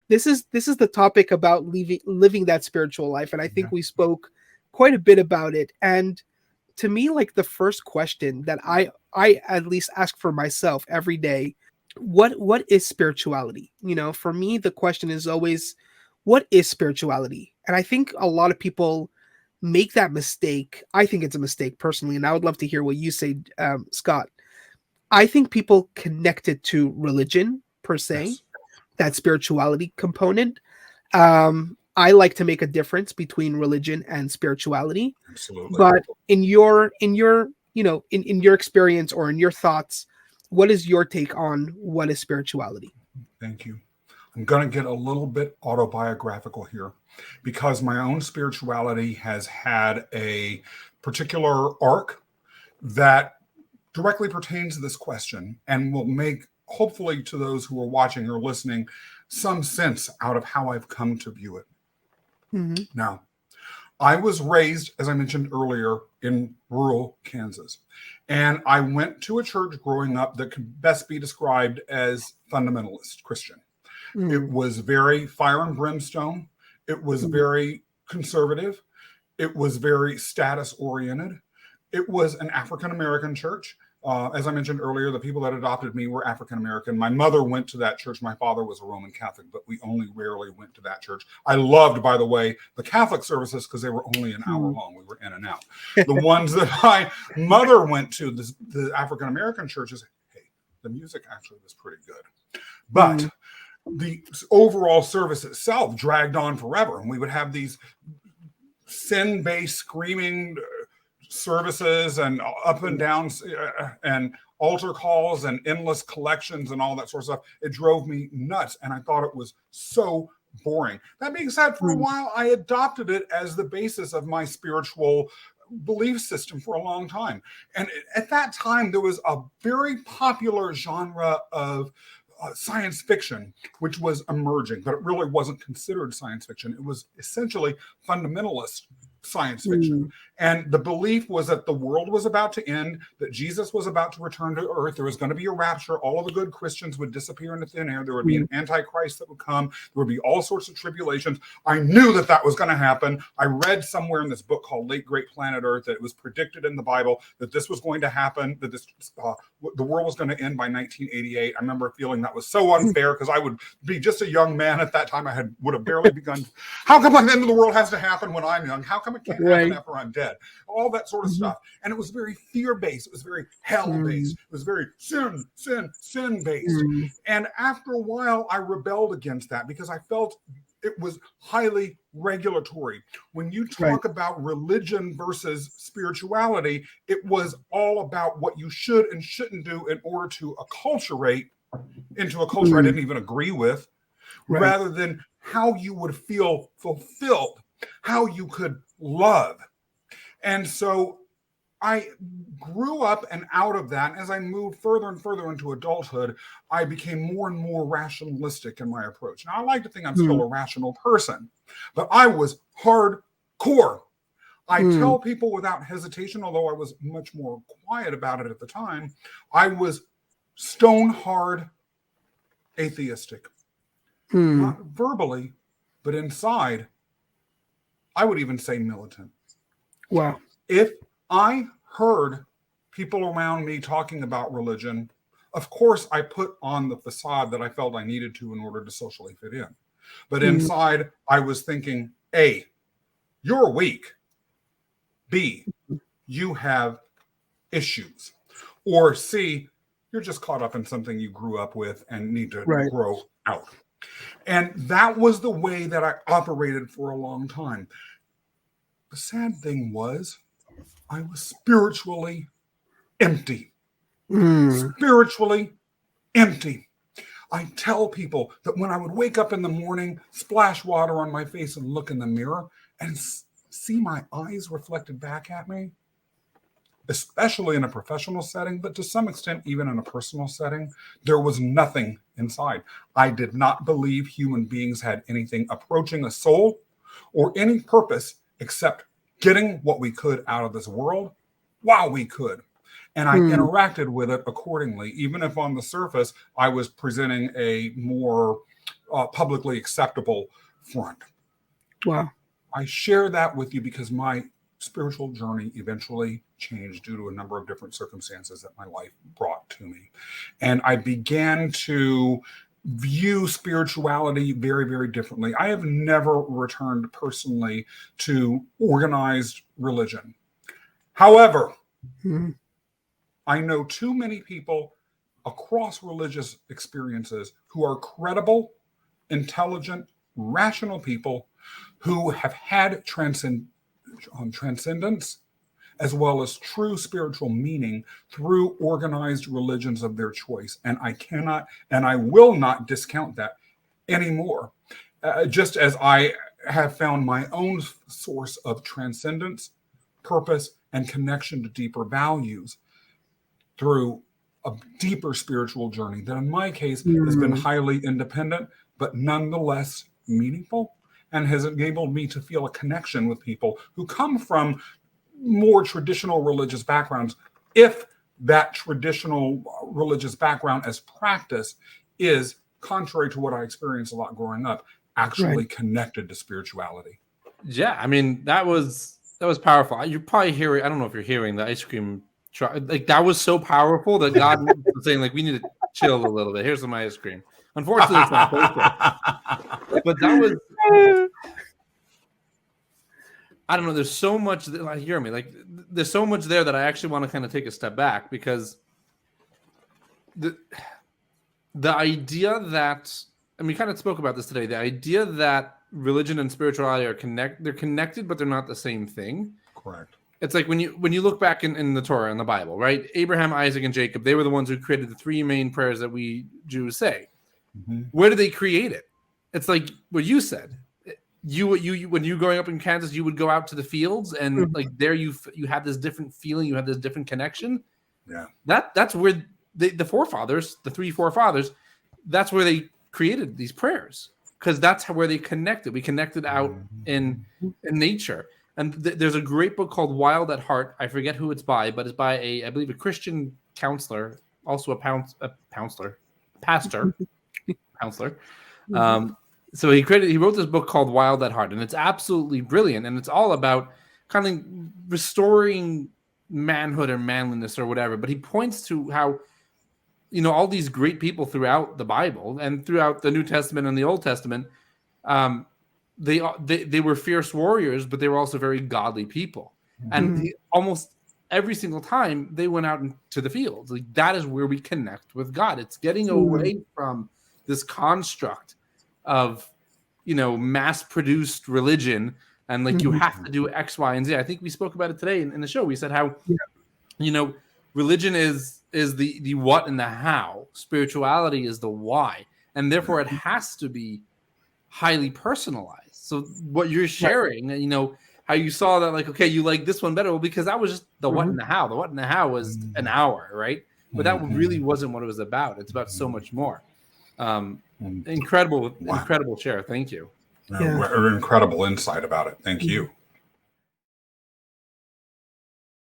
this is the topic about living that spiritual life, and I think Yeah. we spoke quite a bit about it. And to me, like the first question that I at least ask for myself every day, what is spirituality? For me, the question is always, what is spirituality? And I think a lot of people make that mistake. I think it's a mistake personally, and I would love to hear what you say, Scott. I think people connect it to religion per se, Yes. that spirituality component. I like to make a difference between religion and spirituality. Absolutely. But in your experience or in your thoughts, what is your take on what is spirituality? Thank you. I'm going to get a little bit autobiographical here because my own spirituality has had a particular arc that directly pertains to this question and will make, hopefully, to those who are watching or listening, some sense out of how I've come to view it. Mm-hmm. Now, I was raised, as I mentioned earlier, in rural Kansas. And I went to a church growing up that could best be described as fundamentalist Christian. It Mm-hmm. was very fire and brimstone. It was very conservative. It was very status oriented. It was an African American church. As I mentioned earlier, the people that adopted me were African American. My mother went to that church. My father was a Roman Catholic, but we only rarely went to that church. I loved, by the way, the Catholic services because they were only an hour long. We were in and out. The ones that my mother went to, the African American churches, hey, the music actually was pretty good. But Mm-hmm. the overall service itself dragged on forever. And we would have these sin-based screaming services and up and down and altar calls and endless collections and all that sort of stuff. It drove me nuts. And I thought it was so boring. That being said, for a while, I adopted it as the basis of my spiritual belief system for a long time. And at that time, there was a very popular genre of science fiction, which was emerging, but it really wasn't considered science fiction. It was essentially fundamentalist science fiction. And the belief was that the world was about to end, that Jesus was about to return to earth. There was going to be a rapture. All of the good Christians would disappear into thin air. There would be an antichrist that would come. There would be all sorts of tribulations. I knew that that was going to happen. I read somewhere in this book called Late Great Planet Earth that it was predicted in the Bible that this was going to happen, that the world was going to end by 1988. I remember feeling that was so unfair because I would be just a young man at that time. Would have barely begun. How come the end of the world has to happen when I'm young? How come it can't happen after I'm dead? All that sort of stuff. And it was very fear-based. It was very hell-based. It was very sin-based. And after a while, I rebelled against that because I felt it was highly regulatory. When you talk about religion versus spirituality, it was all about what you should and shouldn't do in order to acculturate into a culture I didn't even agree with, rather than how you would feel fulfilled, how you could love. And so I grew up and out of that. And as I moved further and further into adulthood, I became more and more rationalistic in my approach. Now, I like to think I'm still a rational person, but I was hardcore. I tell people without hesitation, although I was much more quiet about it at the time, I was stone hard atheistic. Not verbally, but inside, I would even say militant. Wow. If I heard people around me talking about religion, of course, I put on the facade that I felt I needed to in order to socially fit in. But inside, I was thinking, A, you're weak. B, you have issues. Or C, you're just caught up in something you grew up with and need to grow out. And that was the way that I operated for a long time. The sad thing was, I was spiritually empty. Spiritually empty. I tell people that when I would wake up in the morning, splash water on my face and look in the mirror and see my eyes reflected back at me, especially in a professional setting, but to some extent, even in a personal setting, there was nothing inside. I did not believe human beings had anything approaching a soul or any purpose except getting what we could out of this world while we could. And I interacted with it accordingly, even if on the surface I was presenting a more publicly acceptable front. Wow. I share that with you because my spiritual journey eventually changed due to a number of different circumstances that my life brought to me. And I began to view spirituality very, very differently. I have never returned personally to organized religion. However, I know too many people across religious experiences who are credible, intelligent, rational people who have had transcendence as well as true spiritual meaning through organized religions of their choice. And I cannot and I will not discount that anymore. Just as I have found my own source of transcendence, purpose, and connection to deeper values through a deeper spiritual journey that in my case has been highly independent, but nonetheless meaningful, and has enabled me to feel a connection with people who come from more traditional religious backgrounds, if that traditional religious background as practice is, contrary to what I experienced a lot growing up, actually connected to spirituality. Yeah, I mean, that was powerful. You're probably hearing, I don't know if you're hearing the ice cream truck. Like, that was so powerful that God was saying, like, we need to chill a little bit. Here's some ice cream. Unfortunately, it's not perfect. But that was, I don't know, there's so much, hear me, like, there's so much there that I actually want to kind of take a step back, because the idea that, and we kind of spoke about this today, the idea that religion and spirituality are they're connected, but they're not the same thing. Correct. It's like when you look back in the Torah and the Bible, right? Abraham, Isaac, and Jacob, they were the ones who created the three main prayers that we Jews say. Where did they create it? It's like what you said. You when you growing up in Kansas, you would go out to the fields, and like there you had this different feeling, you had this different connection. Yeah. That's where the forefathers, the three forefathers, that's where they created these prayers, because that's where they connected. We connected out in nature. And there's a great book called Wild at Heart. I forget who it's by, but it's by I believe a Christian counselor, also a pastor. So he wrote this book called Wild at Heart, and it's absolutely brilliant. And it's all about kind of restoring manhood or manliness or whatever. But he points to how, all these great people throughout the Bible and throughout the New Testament and the Old Testament, they were fierce warriors, but they were also very godly people. And almost every single time they went out into the fields. Like, that is where we connect with God. It's getting away from this construct of, mass-produced religion, and like you have to do X, Y, and Z. I think we spoke about it today in the show. We said how, religion is the what and the how. Spirituality is the why, and therefore it has to be highly personalized. So what you're sharing, how you saw that, like, okay, you like this one better, well, because that was just the what and the how. The what and the how was an hour, right? But that really wasn't what it was about. It's about so much more. Incredible share. Thank you. Incredible insight about it. Thank you.